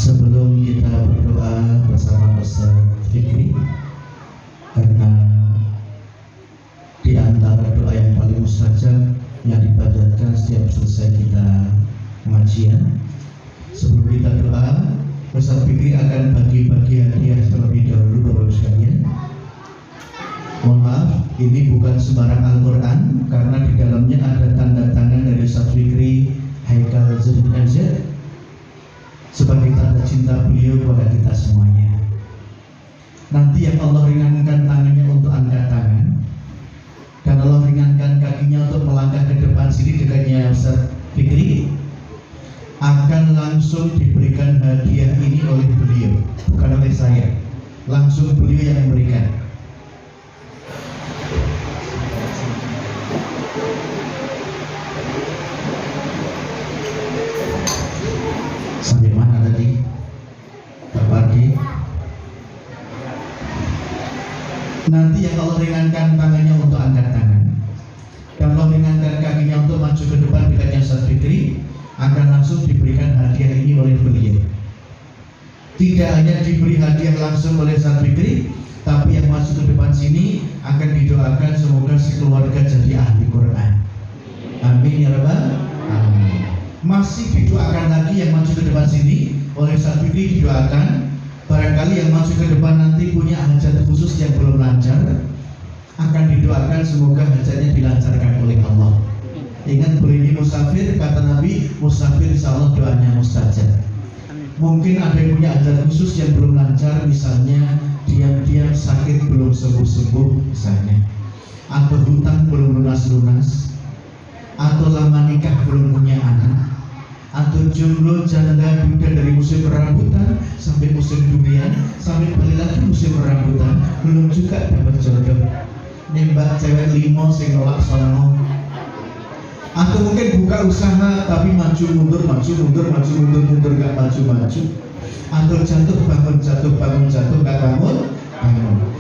Sebelum kita berdoa bersama Ustaz Fikri, karena di antara doa yang paling mustajab yang dipanjatkan setiap selesai kita pengajian, sebelum kita doa, Ustaz Fikri akan bagi-bagi hadiah terlebih dahulu Bapak sekalian. Mohon maaf, ini bukan sembarang Al-Quran, karena di dalamnya ada tanda tangan dari Ustaz Fikri Haikal Zudin MZ sebagai tanda cinta beliau kepada kita semuanya. Nanti yang Allah ringankan tangannya untuk angkat tangan, dan Allah ringankan kakinya untuk melangkah ke depan sini dekatnya Ustaz Fikri, akan langsung diberikan hadiah ini oleh beliau, bukan oleh saya. Langsung beliau yang memberikan. Sampai mana tadi? Pak Pardi. Nanti yang Allah ringankan tangannya untuk angkat tangan, dan Allah ringankan kakinya untuk maju ke depan dekatnya Ustaz Fikri, akan langsung diberikan hadiah ini oleh beliau. Tidak hanya diberi hadiah langsung oleh Ustaz Fikri, tapi yang masuk ke depan sini akan didoakan semoga sekeluarga jadi ahli Quran. Amin ya rabbal alamin. Masih didoakan lagi yang maju ke depan sini oleh Ustaz Fikri, didoakan barangkali yang maju ke depan nanti punya hajat khusus yang belum lancar, akan didoakan semoga hajatnya dilancarkan oleh Allah. Ingat, beliau ini musafir, kata Nabi, musafir insya Allah doanya mustajab. Mungkin ada yang punya hajat khusus yang belum lancar, misalnya diam-diam sakit belum sembuh-sembuh misalnya, atau hutang belum lunas-lunas, atau lama nikah belum punya anak, atau jomblo janda duda dari musim perambutan sampai musim durian, sampai balik lagi musim perambutan, belum juga dapat jodoh, nembak cewek limo sing nolak sono, atau mungkin buka usaha tapi maju mundur gak maju, atau jatuh bangun gak bangun.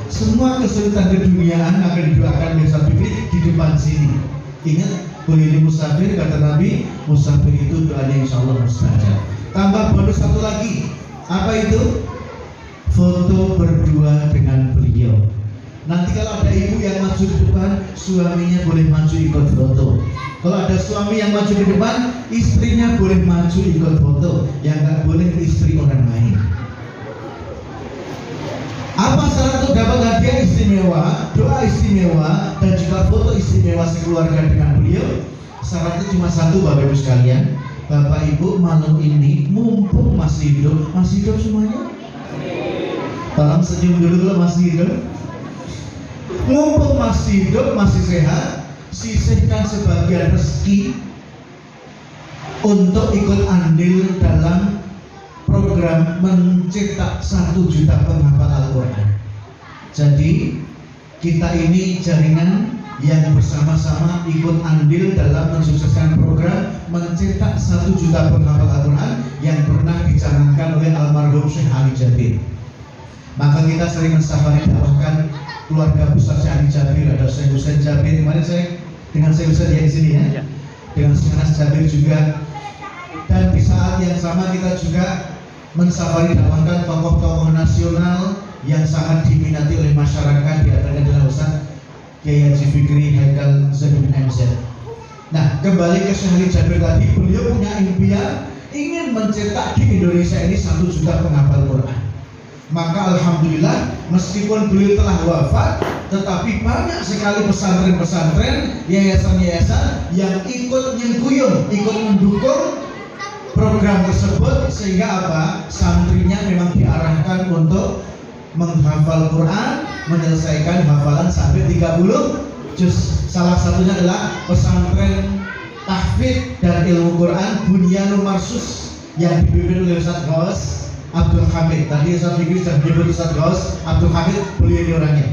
Semua kesulitan keduniaan akan didoakan oleh Ustaz Fikri di depan sini. Ingat, beliau ini musafir, kata Nabi, musafir itu doanya insya Allah mustajab. Tambah bonus satu lagi, apa itu? Foto berdua dengan beliau. Nanti kalau ada ibu yang maju ke depan, suaminya boleh maju ikut foto. Kalau ada suami yang maju ke depan, istrinya boleh maju ikut foto. Yang nggak boleh istri orang lain. Apa syarat untuk dapat hadiah istimewa, doa istimewa, dan juga foto istimewa sekeluarga dengan beliau? Syaratnya cuma satu, Bapak Ibu sekalian. Bapak Ibu malam ini mumpung masih hidup semuanya. Tolong senyum dulu kalau masih hidup. Mumpung masih hidup, masih sehat, sisihkan sebagian rezeki untuk ikut andil dalam program mencetak 1 juta penghafal Al-Quran. Jadi kita ini jaringan yang bersama-sama ikut andil dalam mensukseskan program mencetak 1 juta penghafal Al-Quran yang pernah dicanangkan oleh almarhum Syekh Ali Jabir. Maka kita sering mensafari dakwahkan keluarga besar Syekh Ali Jabir, ada Syekh Husain Jabir. Kemarin saya dengan Syekh Husain yang di sini ya, dengan Syekh Anas Jabir juga. Dan di saat yang sama kita juga mensafari dakwahkan tokoh-tokoh nasional yang sangat diminati oleh masyarakat, di antaranya adalah Ustaz Kiai Haji Fikri Haikal Zudin MZ. Nah, kembali ke Syekh Ali Jabir tadi, beliau punya impian ingin mencetak di Indonesia ini 1 juta penghafal Quran. Maka alhamdulillah, meskipun beliau telah wafat, tetapi banyak sekali pesantren-pesantren, yayasan-yayasan yang ikut nyengkuyung, ikut mendukung program tersebut, sehingga apa? Santrinya memang diarahkan untuk menghafal Quran, menyelesaikan hafalan sampai 30 juz. Salah satunya adalah pesantren tahfidz dan ilmu Quran Bunyanul Marsus yang dipimpin oleh Ustaz Ghaus Abdul Hamid. Tadi Ustaz Fikri sudah menyebut Ustaz Ghaus Abdul Hamid, beliau ini orangnya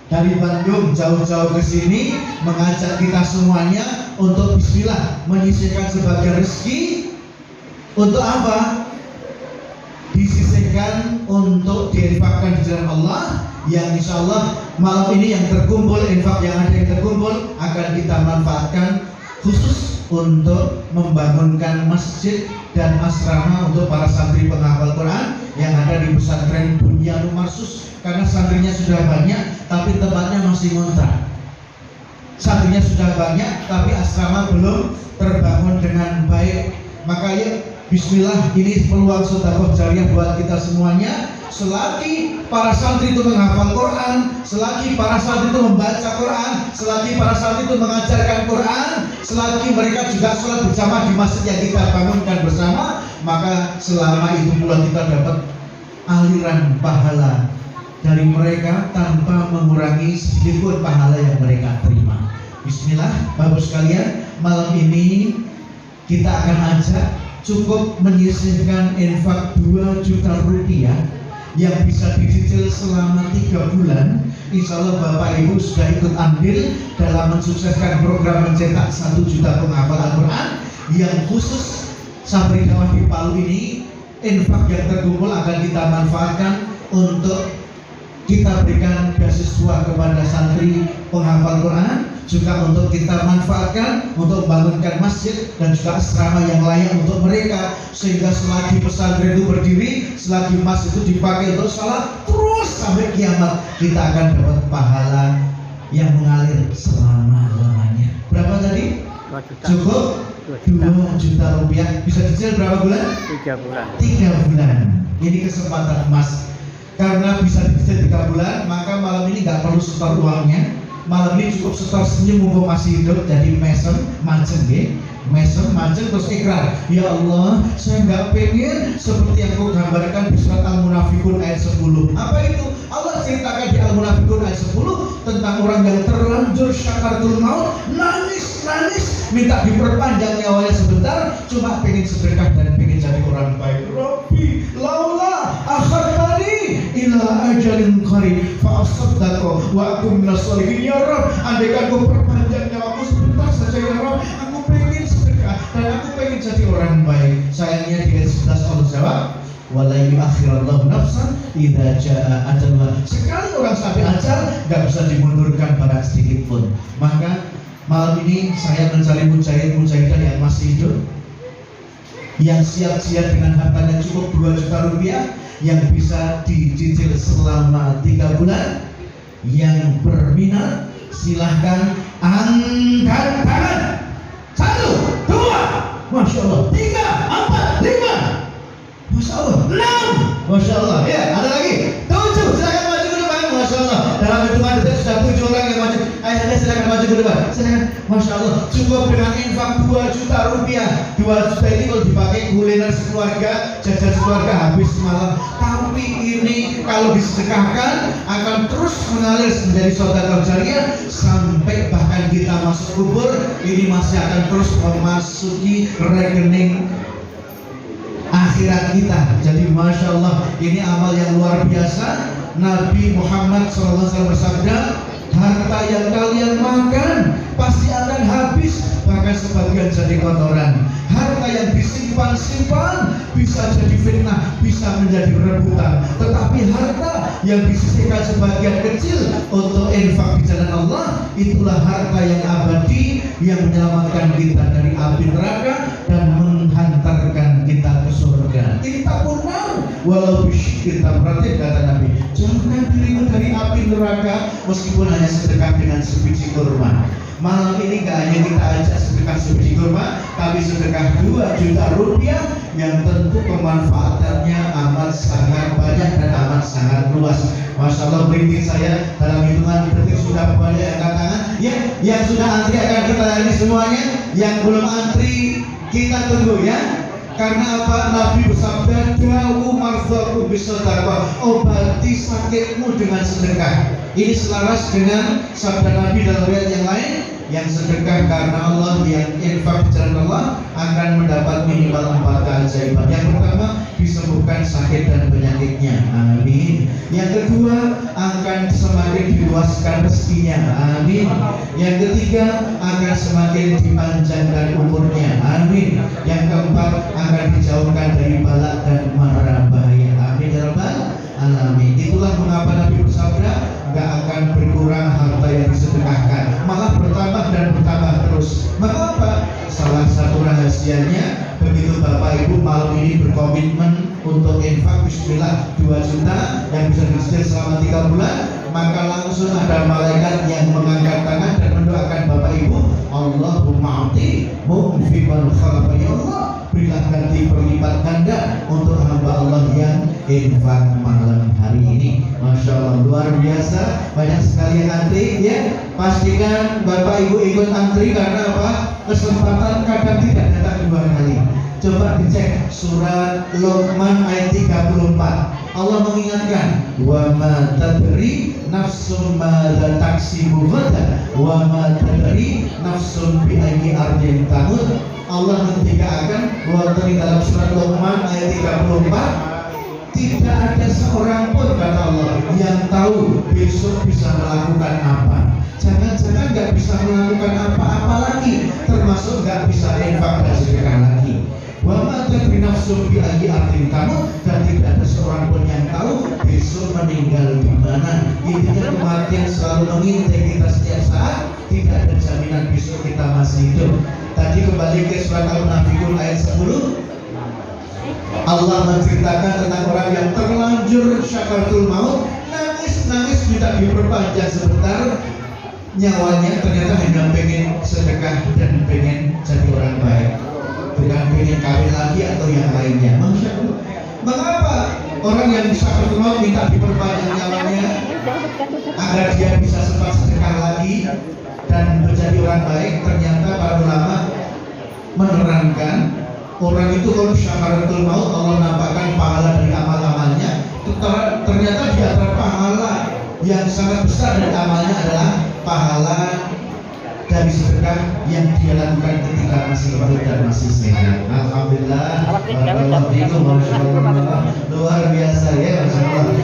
dari Bandung jauh-jauh ke sini mengajak kita semuanya untuk bismillah menyisihkan sebagian rezeki. Untuk apa? Disisihkan untuk diinfakkan di jalan Allah, yang insya Allah malam ini yang terkumpul, infak yang ada yang terkumpul akan kita manfaatkan khusus untuk membangunkan masjid dan asrama untuk para santri penghafal Quran yang ada di pesantren Bunyanul Marsus, karena santrinya sudah banyak tapi tempatnya masih ngontrak. Santrinya sudah banyak tapi asrama belum terbangun dengan baik. Maka ya bismillah, ini peluang sedekah jariah buat kita semuanya. Selagi para santri itu menghafal Quran, selagi para santri itu membaca Quran, selagi para santri itu mengajarkan Quran, selagi mereka juga sholat bersama di masjid yang kita bangunkan bersama, maka selama itu pula kita dapat aliran pahala dari mereka tanpa mengurangi sedikit pahala yang mereka terima. Bismillah, Bapak sekalian, malam ini kita akan ajak cukup menyisihkan infak 2 juta rupiah yang bisa dicicil selama 3 bulan. Insya Allah Bapak Ibu sudah ikut andil dalam mensukseskan program mencetak 1 juta penghafal Al-Quran yang khusus Sabri Dakwah di Palu ini. Infak yang terkumpul akan kita manfaatkan untuk kita berikan beasiswa kepada santri penghafal Quran, juga untuk kita manfaatkan untuk membangunkan masjid dan juga asrama yang layak untuk mereka, sehingga selagi pesantren itu berdiri, selagi masjid itu dipakai untuk sholat terus sampai kiamat, kita akan dapat pahala yang mengalir selama-lamanya. Berapa tadi? 2 juta. Cukup 2 juta rupiah. Bisa dicicil berapa bulan? 3 bulan. 3 bulan. Ini kesempatan emas. Karena bisa dicicil 3 bulan, maka malam ini nggak perlu setor uangnya. Malam ini cukup setor senyum mumpung masih hidup. Jadi mesem, macem ya, mesem, macem, terus ikrar. Ya Allah, saya nggak pengen seperti yang kau gambarkan di surat Al-Munafikun ayat 10. Apa itu? Allah ceritakan di Al-Munafikun ayat 10 tentang orang yang terlanjur syakaratul maut, nangis, minta diperpanjang nyawanya sebentar, cuma pengen sedekah dan pengen jadi orang baik. Rabbi, laula akhartani ila ajalin qarib fa asaddaqu wa akum minas sholihin. Ya Rabb, andaikan kau perpanjang nyawaku sebentar saja ya Rabb, aku pengen sedekah dan aku pengen jadi orang baik. Sayangnya di ayat 11 Allah jawab, wala yu'akhirallahu nafsan idza jaa ajaluha. Sekali orang sampai ajal enggak bisa dimundurkan barang sedikit pun. Maka malam ini saya mencari mujahid-mujahidah yang masih hidup, yang siap-siap dengan hartanya cukup 2 juta rupiah yang bisa dicicil selama 3 bulan. Yang berminat silahkan angkat tangan. 1, 2, Masya Allah, 3, 4, 5, Masya Allah, 6, Masya Allah, ya ada lagi 7, silakan maju ke depan. Masya Allah, dalam hitungan detik sudah 7 orang yang maju. Ayo silakan maju ke depan, silakan. Masya Allah, cukup dengan infak 2 juta rupiah. 2 juta ini kalau dipakai kuliner sekeluarga, jajan sekeluarga habis semalam. Tapi ini kalau disedekahkan akan terus mengalir menjadi sedekah jariah sampai bahkan kita masuk kubur, ini masih akan terus memasuki rekening akhirat kita. Jadi Masya Allah, ini amal yang luar biasa. Nabi Muhammad SAW bersabda, harta yang kalian makan pasti akan habis, bahkan sebagian jadi kotoran. Harta yang disimpan-simpan bisa jadi fitnah, bisa menjadi rebutan. Tetapi harta yang disisihkan sebagian kecil untuk infak di jalan Allah, itulah harta yang abadi, yang menyelamatkan kita dari api neraka dan menghantarkan kita ke surga. Kita purnah walau kita berarti kata Nabi, jangan dirimu dari api neraka meskipun hanya sedekah dengan sebiji kurma. Malam ini gak hanya kita ajak sedekah sebiji kurma, tapi sedekah 2 juta rupiah yang tentu pemanfaatannya amat sangat banyak dan amat sangat luas. Masya Allah, berintik saya dalam hitungan detik sudah banyak yang angkat tangan. Ya, yang sudah antri akan kita layani semuanya. Yang belum antri kita tunggu ya. Karena apa? Nabi bersabda, dawu marzaku bisedekah, obati sakitmu dengan sedekah. Ini selaras dengan sabda Nabi dalam riwayat yang lain, yang sedekah karena Allah, yang infak di jalan Allah akan mendapat minimal 4 keajaiban. Yang pertama, disembuhkan sakit dan penyakitnya, amin. Yang kedua, akan semakin diluaskan rezekinya, amin. Yang ketiga, akan semakin dipanjangkan umurnya, amin. Yang keempat, akan dijauhkan dari bala dan mara bahaya, amin ya rabbal alamin. Itulah mengapa Nabi bersabda, gak akan berkurang harta yang disedekahkan, malah bertambah dan bertambah terus. Maka apa? Salah berkomitmen untuk infak bismillah 2 juta yang bisa dicicil selama 3 bulan, maka langsung ada malaikat yang mengangkat tangan dan mendoakan Bapak Ibu, Allahumma a'ti munfiqan khalafa, ya Allah berilah ganti berlipat ganda untuk hamba Allah yang infak malam hari ini. Masya Allah, luar biasa, banyak sekali yang antri ya. Pastikan Bapak Ibu ikut antri karena apa? Kesempatan kadang tidak datang 2 kali. Coba dicek surat Luqman ayat 34. Allah mengingatkan, wa ma tadri nafsum madza taksibu ghadan wa ma tadri nafsum bi ayyi ardin tamut. Allah mengingatkan bahwa di dalam surat Luqman ayat 34, tidak ada seorang pun kata Allah yang tahu besok bisa melakukan apa. Jangan-jangan nggak bisa melakukan apa-apa lagi, termasuk nggak bisa infak dan sedekah lagi. Wa ma tadri nafsum bi ayyi ardin tamut, dan tidak ada seorang pun yang tahu besok meninggal di mana. Intinya kematian selalu mengintai kita setiap saat, tidak ada jaminan besok kita masih hidup. Tadi kembali ke surat Al-Munafiqun ayat 10. Allah menceritakan tentang orang yang terlanjur syakaratul maut, nangis tidak diperpanjang sebentar nyawanya, ternyata hanya pengen sedekah dan pengen jadi orang baik, bukan pengen kawin lagi atau yang lainnya. Masya Allah. Mengapa orang yang syakaratul maut minta diperpanjang nyawanya agar dia bisa sempat sedekah lagi dan menjadi orang baik? Ternyata para ulama menerangkan, orang itu kalau syakaratul maut Allah nampakkan pahala dari amal-amalnya. Ternyata di antara pahala yang sangat besar dari amalnya adalah pahala dari sedekah yang dia lakukan ketika masih hidup dan masih sehat. Alhamdulillah, Masya luar biasa ya, Masya Allah.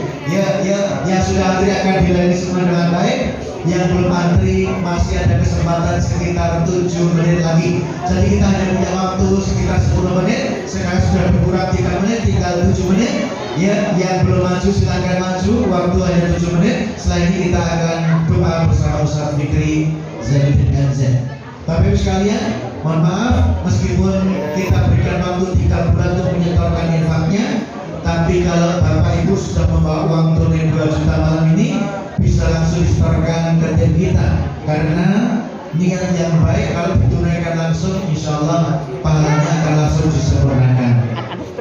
Ya sudah antri akan dilayani semua dengan baik. Yang belum antri masih ada kesempatan sekitar 7 menit lagi. Jadi kita hanya punya waktu sekitar 10 menit. Sekarang sudah berkurang 3 menit, tinggal 7 menit. Ya, yang belum maju silakan maju. Waktu hanya 7 menit. Setelah ini kita akan doa bersama Ustaz Fikri Zainuddin MZ. Bapak Ibu sekalian, mohon maaf meskipun kita berikan waktu 3 bulan untuk menyetorkan infaknya, tapi kalau Bapak Ibu sudah membawa uang tunai 2 juta malam ini, bisa langsung disetorkan ke tim kita, karena niat yang baik kalau ditunaikan langsung, insya Allah pahalanya akan langsung disempurnakan.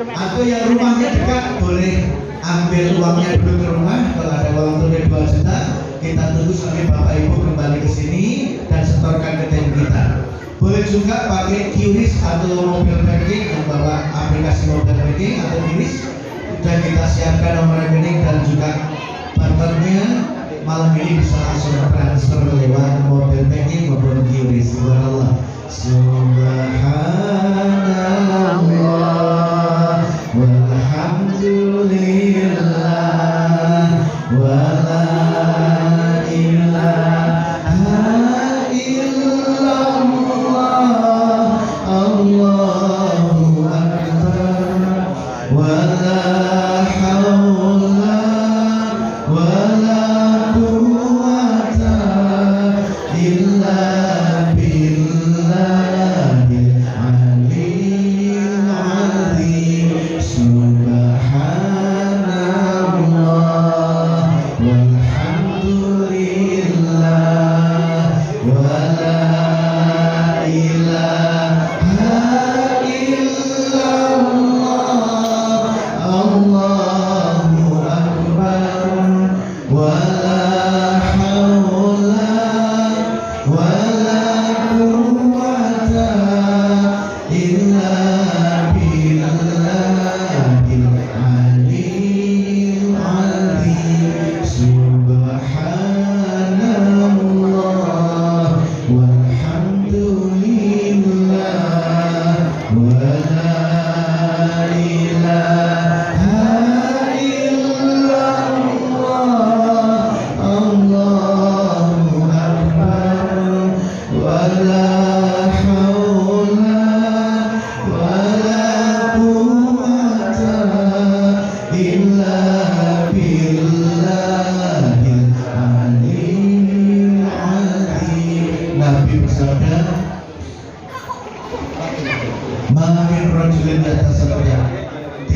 Atau yang rumahnya dekat boleh ambil uangnya dulu ke rumah. Kalau ada uang tunai 2 juta, kita tunggu sampai Bapak Ibu kembali ke sini dan setorkan ke tim kita. Boleh juga pakai QRIS atau mobile banking, yang bawa aplikasi mobile banking atau QRIS, dan kita siapkan nomor rekening dan juga partnernya. Malam ini bisa langsung transfer lewat mobile banking maupun QRIS. Subhanallah, subhanallah, walhamdulillah, wala ilaha illallah, Allahu akbar, wala haula wala Allah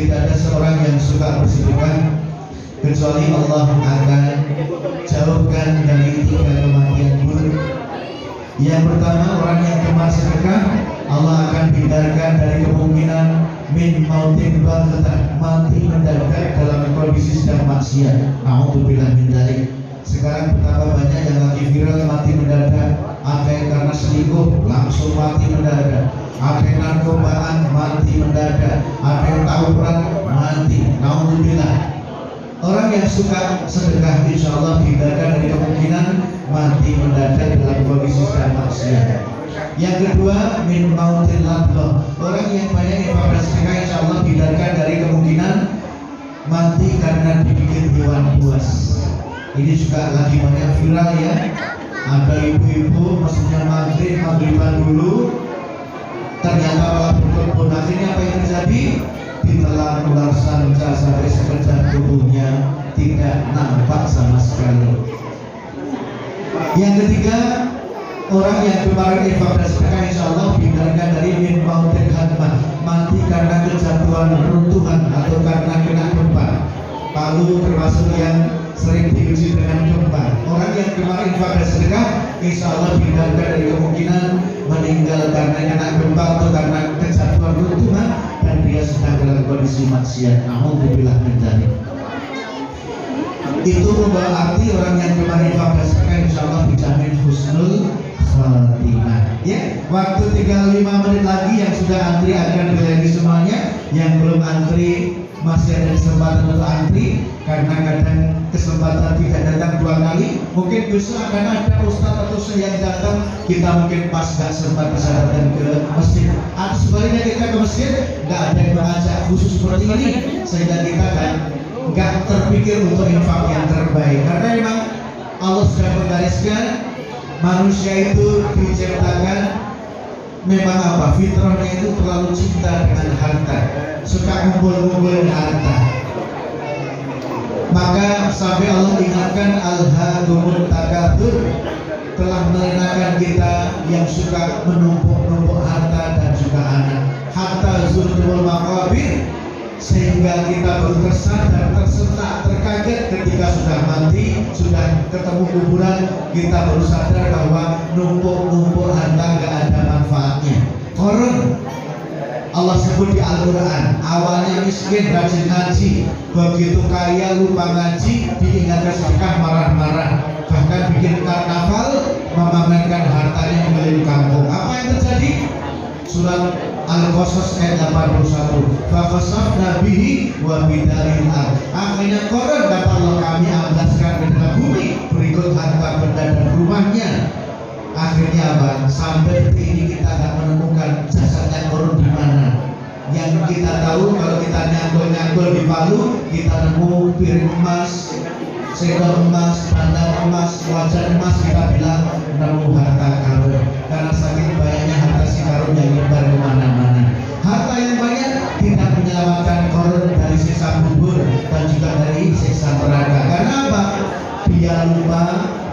tidak ada seorang yang suka bersedekah kecuali Allah akan jauhkan dari 3 kematian buruk. Yang pertama, orang yang gemar sedekah, Allah akan hindarkan dari kemungkinan min mautin baghtah, mati mendadak dalam kondisi sedang maksiat. A'udzubillah min dzalik. Sekarang betapa banyak yang lagi viral mati mendadak. Ada yang karena selingkuh langsung mati mendadak, ada yang narkobaan mati mendadak, ada yang tawuran mati. A'udzubillah. Orang yang suka sedekah insya Allah dihindarkan dari kemungkinan mati mendadak dalam kondisi sedang maksiat. Yang kedua, min mautil ladhah. Orang yang banyak ibadah sedekah insya Allah dihindarkan dari kemungkinan mati karena dibikin hewan buas. Ini juga lagi banyak viral ya. Ada ibu-ibu maksudnya maghriban dulu, ternyata malah berkebun. Akhirnya apa yang terjadi? Ditelan ular sanca sampai sekejap tubuhnya tidak nampak sama sekali. Yang ketiga, orang yang kemarin ibadah sedekah insya Allah dihindarkan dari min mautil hadmah, mati karena kejatuhan runtuhan atau karena kena gempa. Palu termasuk yang sering diuji dengan gempa. Orang yang kemarin ibadah sedekah insya Allah dihindarkan dari kemungkinan meninggal karena kena gempa atau karena kejatuhan runtuhan dan dia sedang dalam kondisi maksiat. Alhamdulillah min dzalik. Itu membawa arti orang yang kemarin ibadah sedekah insya Allah dijamin husnul khatimah. Ya, waktu tinggal 5 menit lagi. Yang sudah antri akan dilayani semuanya. Yang belum antri masih ada kesempatan untuk antri, karena kadang kesempatan tidak datang 2 kali. Mungkin besok akan ada ustadz atau saya yang datang, kita mungkin pas gak sempat bisa datang ke masjid. Atau sebaliknya kita ke masjid gak ada yang mengajak khusus seperti ini, sehingga kita kan gak terpikir untuk infak yang terbaik. Karena memang Allah sudah menggariskan manusia itu diciptakan memang apa? Fitrahnya itu terlalu cinta dengan harta, suka ngumpul-ngumpulin harta. Maka sampai Allah ingatkan alhaakumut takatsur, telah melenakan kita yang suka menumpuk-numpuk harta dan juga anak. Hatta zurtumul maqabir, sehingga kita baru tersadar, tersentak, terkaget ketika sudah mati, sudah ketemu kuburan, kita baru sadar bahwa numpuk-numpuk harta gak ada manfaatnya. Korun Allah sebut di Al-Quran, awalnya miskin, rajin ngaji, begitu kaya lupa ngaji, diingatkan sedekah marah-marah, bahkan bikin karnaval memamerkan hartanya keliling kampung. Apa yang terjadi? Surat Al-Qasas ayat 81. Fakasafna bihi wa bidaril ard. Akhirnya Korun dapat Allah kami amblaskan ke dalam bumi berikut harta benda dan rumahnya. Akhirnya apa? Sampai detik ini kita tidak menemukan jasadnya Korun di mana. Yang kita tahu kalau kita nyangkul-nyangkul di Palu, kita nemu piring emas, sendok emas, bandar emas, wajan emas, kita bilang nemu harta karun. Karena saking banyaknya harta si karun yang nyebar kemana-mana. Harta yang banyak tidak menyelamatkan Korun dari siksa kubur dan juga dari siksa neraka. Karena apa? Dia lupa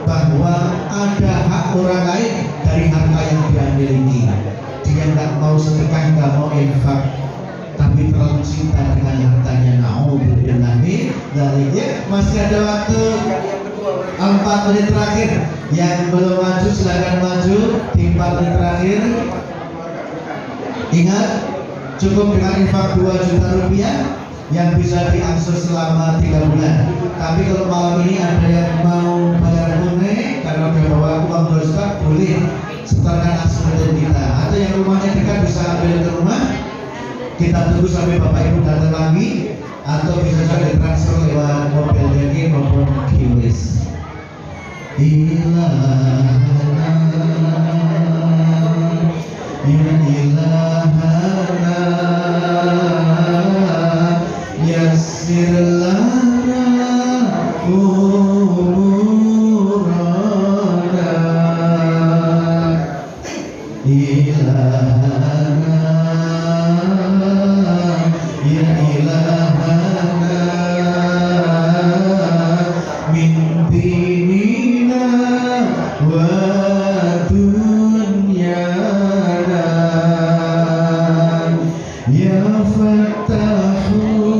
bahwa ada hak orang lain dari harta yang dia miliki. Dia nggak mau sedekah, nggak mau infak, tapi terlalu cinta dengan hartanya. Na'udzubillah min dzalik. Masih ada waktu 4 menit terakhir. Yang belum maju silakan maju di 4 menit terakhir. Ingat, cukup dengan infak 2 juta rupiah yang bisa diakses selama 3 bulan. Tapi kalau malam ini ada yang mau bayar tunai karena udah bawa uang dosa, boleh setorkan asuransi kita. Atau yang rumahnya dekat bisa ambil ke rumah, kita tunggu sampai Bapak Ibu datang lagi, atau bisa juga ditransfer lewat mobil banking maupun QRIS. Ilahana ya ilahana yassir lana umurana ilahana ya ilahana min dinina wa dunyana ya fattahu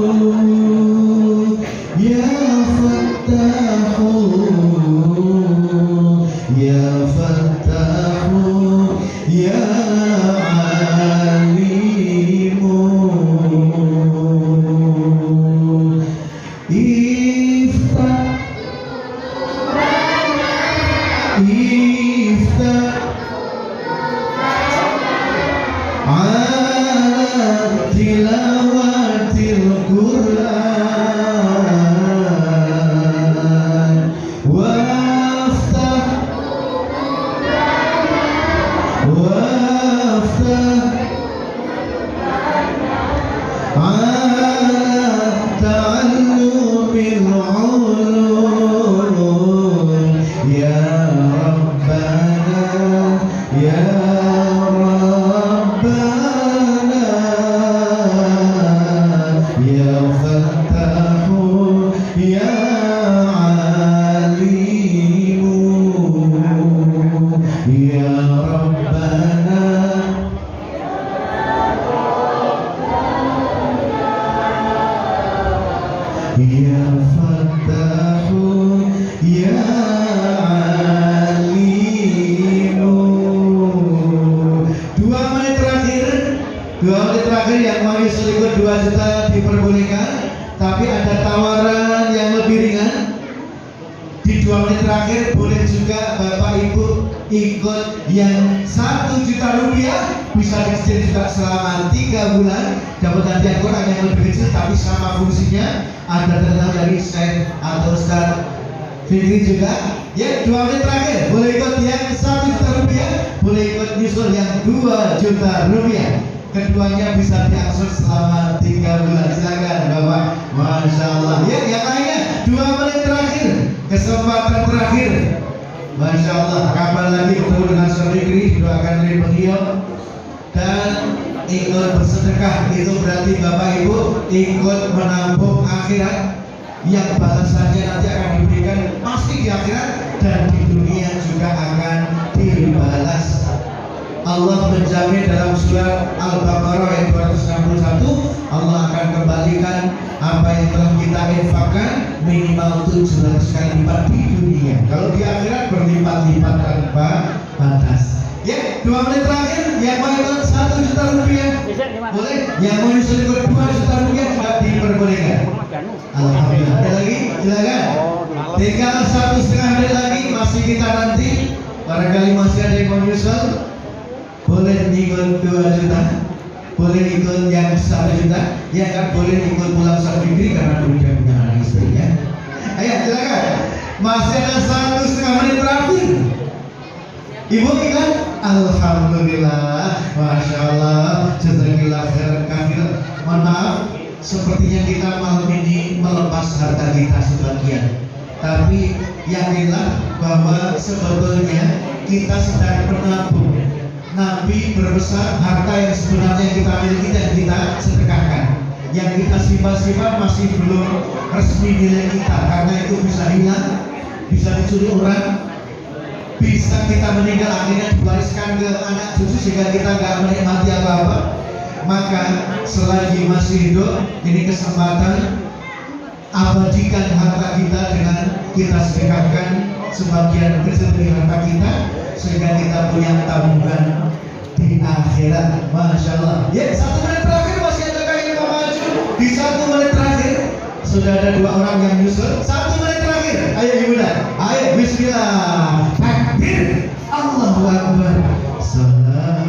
ya Fattahu ya Alimu. 2 menit terakhir, 2 menit terakhir yang mau selingkuh 2 juta diperbolehkan, tapi ada tawaran yang lebih ringan. Di 2 menit terakhir boleh juga Bapak Ibu ikut yang 1 juta rupiah, bisa dicicil juga selama 3 bulan, dapat hadiah Quran yang lebih kecil tapi sama fungsinya. Ada terkenal dari Syekh atau Ustaz Fikri juga. Ya, 2 menit terakhir boleh ikut yang 1 juta rupiah, boleh ikut nyusul yang 2 juta rupiah. Keduanya bisa diakses selama 3 bulan. Silakan Bapak. Masya Allah. Ya, yang lainnya 2 menit terakhir, kesempatan terakhir. Masya Allah. Kapan lagi bertemu dengan Ustaz Fikri, doakan dari beliau dan ikut bersedekah. Itu berarti Bapak Ibu ikut menabung akhirat, yang balasannya nanti akan diberikan pasti di akhirat dan di dunia juga akan dibalas. Allah menjamin dalam surat Al-Baqarah ayat 261, Allah akan kembalikan apa yang telah kita infakkan minimal 700 kali lipat di dunia. Kalau di akhirat berlipat-lipat tanpa batas. Ya, 2 menit terakhir, yang mau ikut 1 juta rupiah boleh, yang mau ikut 2 juta rupiah juga diperbolehkan. Alhamdulillah. Ada lagi? Silakan. Tinggal 1,5 menit lagi, masih kita nanti. Barangkali masih ada yang mau nyusul. Boleh ikut 2 juta, boleh ikut yang 1 juta, ya kan boleh ikut pulang Ustaz Fikri karena dia punya anak istri ya. Ayo silakan. Masih ada 1,5 menit terakhir. Ibu ingat? Alhamdulillah, Masya Allah, jazakillah khairan katsir. Mohon maaf, sepertinya kita malam ini melepas harta kita sebagian. Tapi yakinlah bahwa sebetulnya kita sedang menabung. Nabi berbesar harta yang sebenarnya kita miliki dan kita sedekahkan. Yang kita simpan-simpan masih belum resmi milik kita, karena itu bisa hilang, bisa dicuri orang, bisa kita meninggal akhirnya diwariskan ke anak cucu sehingga kita nggak menikmati apa-apa. Maka selagi masih hidup, ini kesempatan abadikan harta kita dengan kita sedekahkan sebagian kecil dari harta kita sehingga kita punya tabungan di akhirat. Masya Allah. Ya, 1 menit terakhir masih ada yang mau maju. Di 1 menit terakhir sudah ada 2 orang yang nyusul. 1 menit terakhir. Ayo ibu dan ayo bismillah. Takbir. Allahu Akbar. Salatullah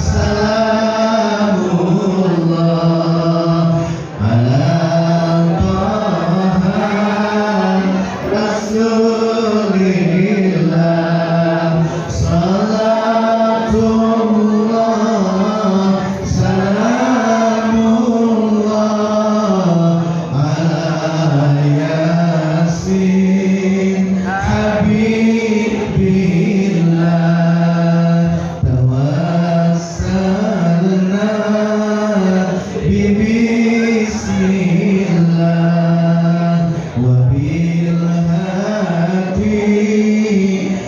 salamullah ala Taha Rasulillah. Salatullah salamullah ala Yasin Habibillah. Tawassalna bismillah wa bil hadi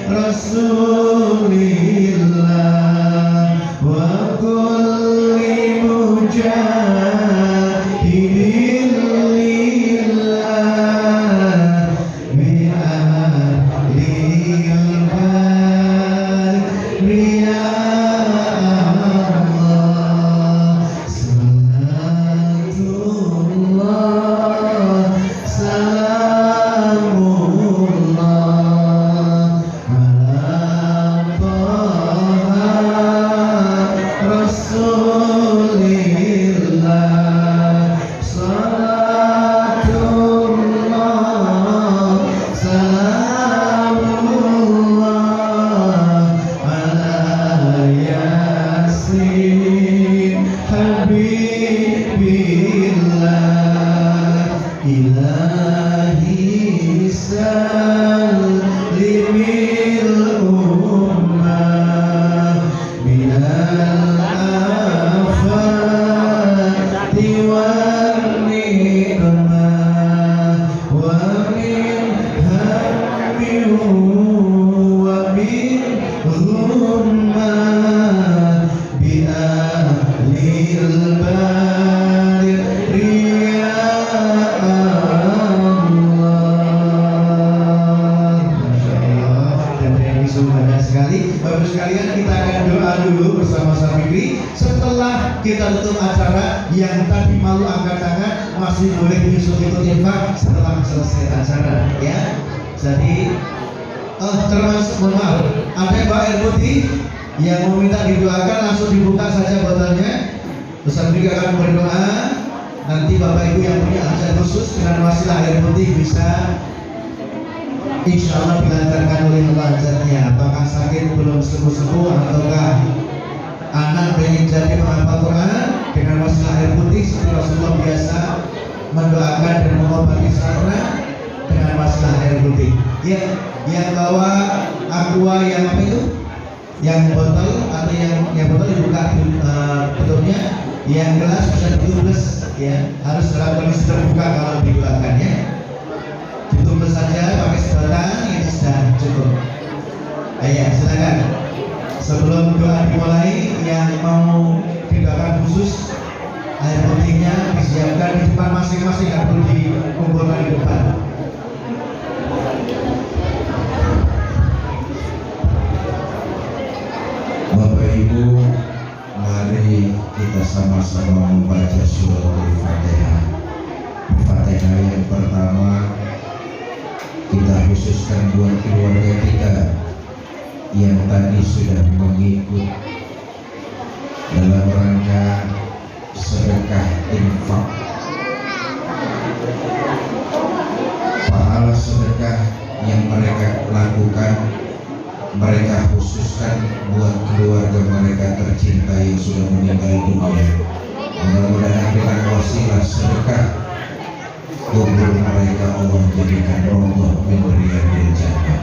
Rasulillah wa kulli mujahidin lillah bi ahlil badri ya Allah. Salatullah salamullah ala Taha Rasulillah. kita tutup acara, yang tadi malu angkat tangan masih boleh menyusul ikut infak setelah selesai acara, ya. Jadi termasuk, mohon maaf, ada Pak air putih yang mau minta didoakan, langsung dibuka saja botolnya. Ustaz juga akan berdoa. Nanti Bapak Ibu yang punya hajat khusus dengan wasilah air putih bisa insya Allah dilancarkan oleh Allah hajatnya. Apakah sakit belum sembuh-sembuh, ataukah anak pengen jadi penghafal Quran, dengan wasilah air putih seperti Rasulullah biasa mendoakan dan mengobati sarana dengan wasilah air putih. Ya, yang bawa aqua yang apa itu? Yang botol atau yang botol dibuka tutupnya, yang gelas bisa ditubles, ya, harus dalam kondisi terbuka kalau didoakan, ya. Ditubles saja pakai sedotan, ini sudah cukup. Ya, silakan. Sebelum doa dimulai, yang mau didoakan khusus air putihnya disiapkan di depan masing-masing, nggak perlu dikumpulkan di depan. Bapak Ibu, mari kita sama-sama membaca surah Al-Fatihah. Al-Fatihah yang pertama kita khususkan buat keluarga kita yang tadi sudah mengikut dalam rangka sedekah infak. Pahala sedekah yang mereka lakukan, mereka khususkan buat keluarga mereka tercinta yang sudah meninggal dunia. Mudah-mudahan dengan wasilah sedekah kubur mereka Allah jadikan roboh min riyadil jannah.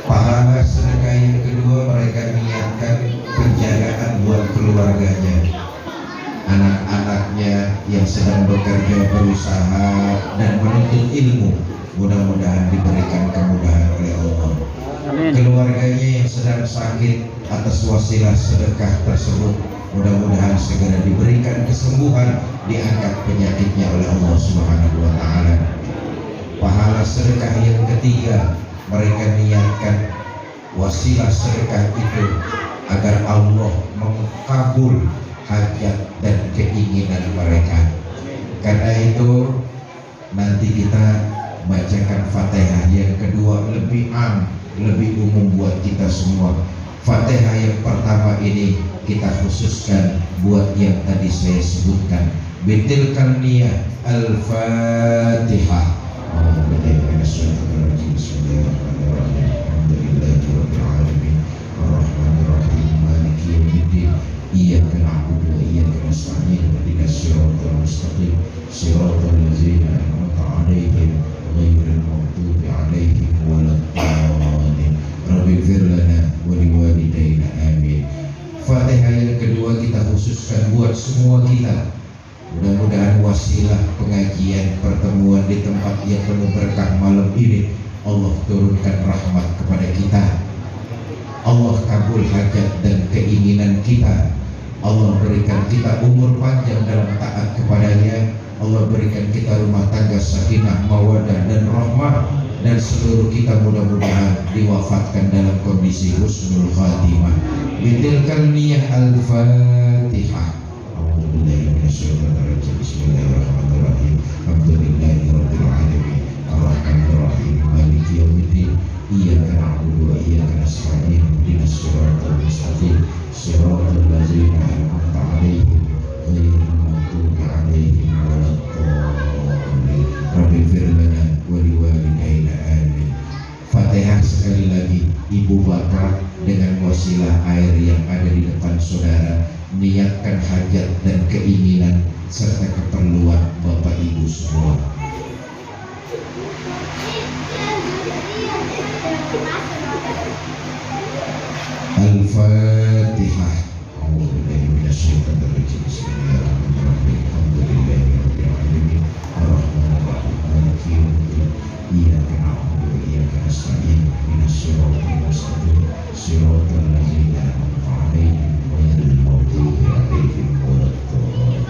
Pahala sedekah yang kedua, mereka niatkan penjagaan buat keluarganya, anak-anaknya yang sedang bekerja, berusaha dan menuntut ilmu. Mudah-mudahan diberikan kemudahan oleh Allah. Keluarganya yang sedang sakit, atas wasilah sedekah tersebut mudah-mudahan segera diberikan kesembuhan, diangkat penyakitnya oleh Allah Subhanahu wa taala. Pahala sedekah yang ketiga, mereka niatkan wasilah sedekah itu agar Allah mengkabul hajat dan keinginan mereka. Karena itu nanti kita bacakan Fatihah yang kedua lebih lebih umum buat kita semua. Fatihah yang pertama ini kita khususkan buat yang tadi saya sebutkan. Bitilkan niyah Al-Fatihah. Bismillahirrahmanirrahim. Alhamdulillahirabbil alamin. Arrahmanirrahim. Maliki yaumiddin. Iyyaka na'budu wa iyyaka nasta'in. Ihdinas siratal mustaqim. Siratal ladzina an'amta 'alaihim ghairil maghdubi 'alaihim waladdallin. Rabbighfir lana wa liwalidayna amin. Fatihah yang kedua kita khususkan buat semua kita. Mudah-mudahan wasilah pengajian pertemuan di tempat yang penuh berkah malam ini, Allah turunkan rahmat kepada kita. Allah kabul hajat dan keinginan kita. Allah berikan kita umur panjang dalam taat kepadanya. Allah berikan kita rumah tangga sakinah, mawadah dan rahmah. Dan seluruh kita mudah-mudahan diwafatkan dalam kondisi husnul khatimah. Bitilkan niyah Al-Fatihah. Bismillahirrahmanirrahim. Alhamdulillahirabbil alamin. Arrahmanirrahim. Maliki yaumiddin. Iyyaka na'budu wa iyyaka nasta'in. Ihdinas siratal mustaqim. Siratal ladzina an'amta 'alaihim ghairil maghdubi 'alaihim waladdallin. Rabbighfir lana wa liwalidayna amin. Fatihah sekali lagi. Ibu bapak dengan wasilah air yang ada di depan saudara, niatkan hajat dan keinginan serta keperluan bapak ibu semua. Al-Fatihah. Bismillahirrahmanirrahim. Alhamdulillahirabbil alamin. Arrahmanirrahim. Maliki yaumiddin. Iyyaka na'budu wa iyyaka nasta'in. Ihdinas siratal mustaqim. Siratal ladzina an'amta 'alaihim ghairil maghdubi 'alaihim waladdallin.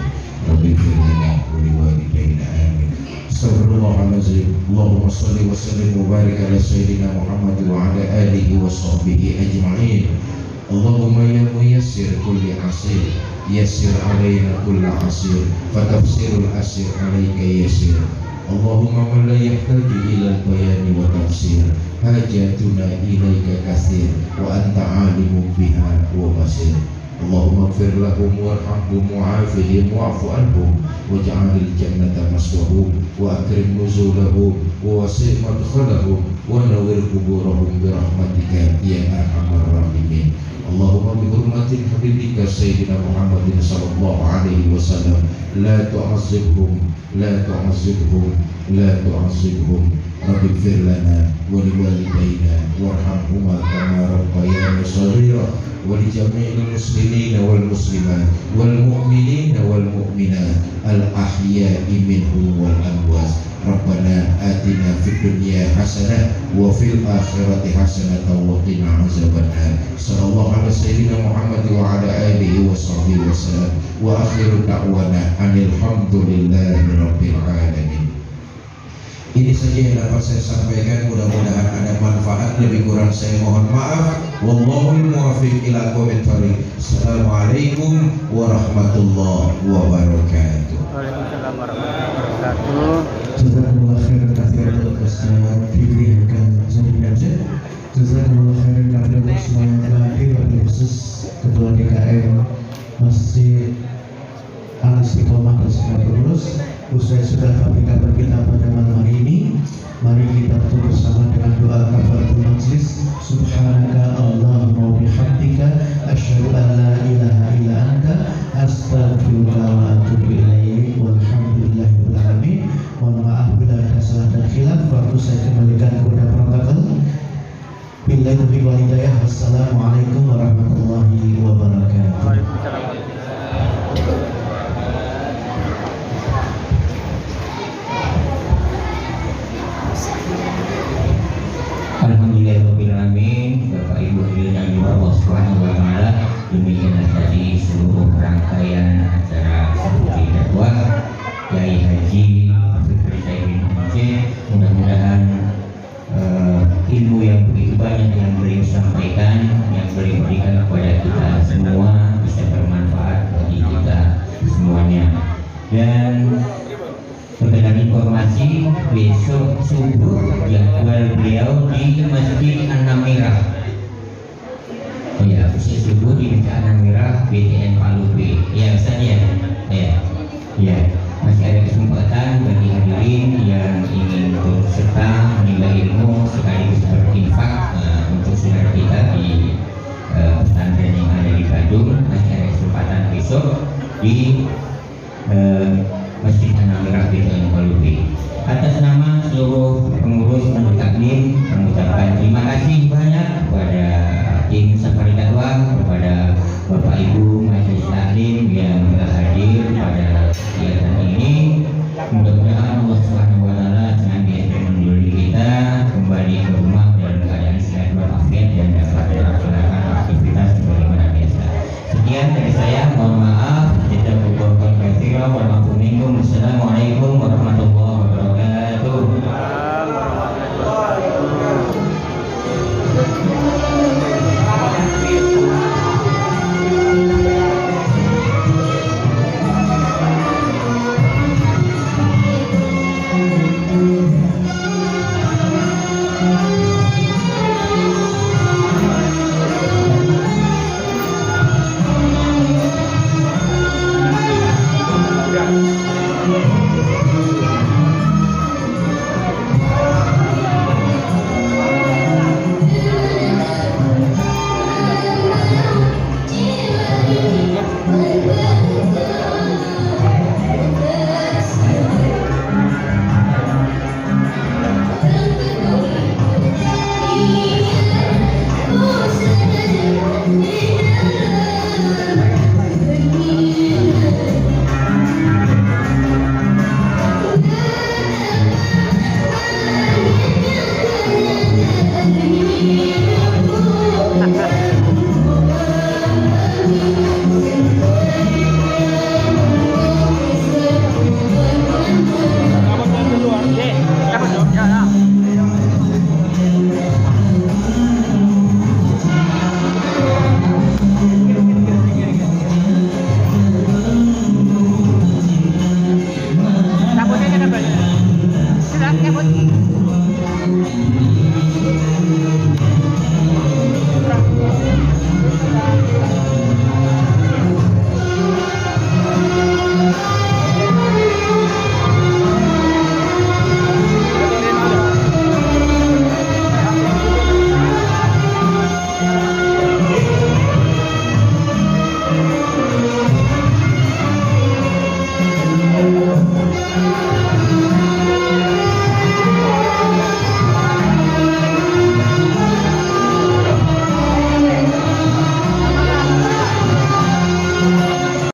Rabbighfir lana wa liwalidayna amin. Astaghfirullahaladzim. Allahumma shalli wa sallim wa barik ala sayyidina Muhammad wa ala alihi wa sahbihi ajma'in. Allahumma ya muyassir kulli asir, yassir alaina kulla asir, fatafsirul asir alaika yasir. Allahumma man la yahtaju ila al-bayani wa tafsir, hajatuna ilaika kathir, wa anta alimun biha wa basir. Allahumma ighfir lahum warhamhum wa'afihim wa'fu anhum waj'alil jannata maswahum wa akrim nuzulahum wa wasi' madkhalahum wa nawwir quburahum bi rahmatika ya arhamar rahimin. Allahumma bi hurmati habibika sayyidina Muhammadin sallallahu alaihi wasallam la tu'azzibhum la tu'azzibhum la tu'azzibhum Rabbi ighfir lana wa liwalidayna warhamhuma kama rabbayana shaghira wa li jami'il muslimina wal muslimat wal mu'minina wal mu'minat al ahya'i minhum wal amwat. Rabbana atina fid dunya hasanah wa fil akhirati hasanah wa qina azabannar. Sallallahu alaihi sayyidina Muhammad wa ala alihi wa sahbihi wa sallam. Wa akhiru da'wana anil hamdulillahi rabbil alamin. Ini saja yang dapat saya sampaikan, mudah-mudahan ada manfaat, lebih kurang saya mohon maaf. Wallahul muwaffiq ila aqwamit thoriq. Assalamualaikum warahmatullahi wabarakatuh. Waalaikumsalam warahmatullahi wabarakatuh. Jazakumullah khairan katsiran untuk Ustaz Fikri dan Zubir. Jazakumullah khairan katsiran untuk semua yang telah hadir, wabil khusus Ketua DKM Masjid Al-Istiqomah bersama pengurus. Usai sudah kami kabar kita pada malam hari ini, mari kita tutup bersama dengan doa kafaratul majlis. Subhanaka Allahumma wa bihamdika asyhadu an la ilaha illa anta astaghfiruka wa atubu ilaik. Walhamdulillahirabbil alamin. Mohon maaf bila ada salah dan khilaf. Waktu saya kembalikan kepada protokol. Billahi taufiq wal hidayah. Wassalamualaikum warahmatullahi wabarakatuh. Waalaikumsalam. Alhamdulillahirrahmanirrahim. Bapak Ibu hadirin Allah Subhanahu wa taala, demikian tadi seluruh rangkaian acara suci dakwah Kiai Haji Fikri Sayyidin Aceh. Mudah-mudahan ilmu yang begitu banyak yang beliau sampaikan, yang beliau berikan kepada kita semua bisa bermanfaat bagi kita semuanya. Dan sekedar informasi, besok subuh jadwal beliau di Masjid An-Namirah. Oh ya, besok subuh di Masjid An-Namirah BTN Palu B. Ya saja. Ya, masih ada kesempatan bagi hadirin yang ingin turut serta menimba ilmu sekaligus berinfak untuk saudara kita di pesantren yang ada di Bandung. Masih ada kesempatan besok di Masjid An-Namirah BTN Palu B. Atas nama seluruh pengurus dan taklim, mengucapkan terima kasih banyak kepada tim Safari Dakwah, kepada Bapak Ibu Majelis Taklim yang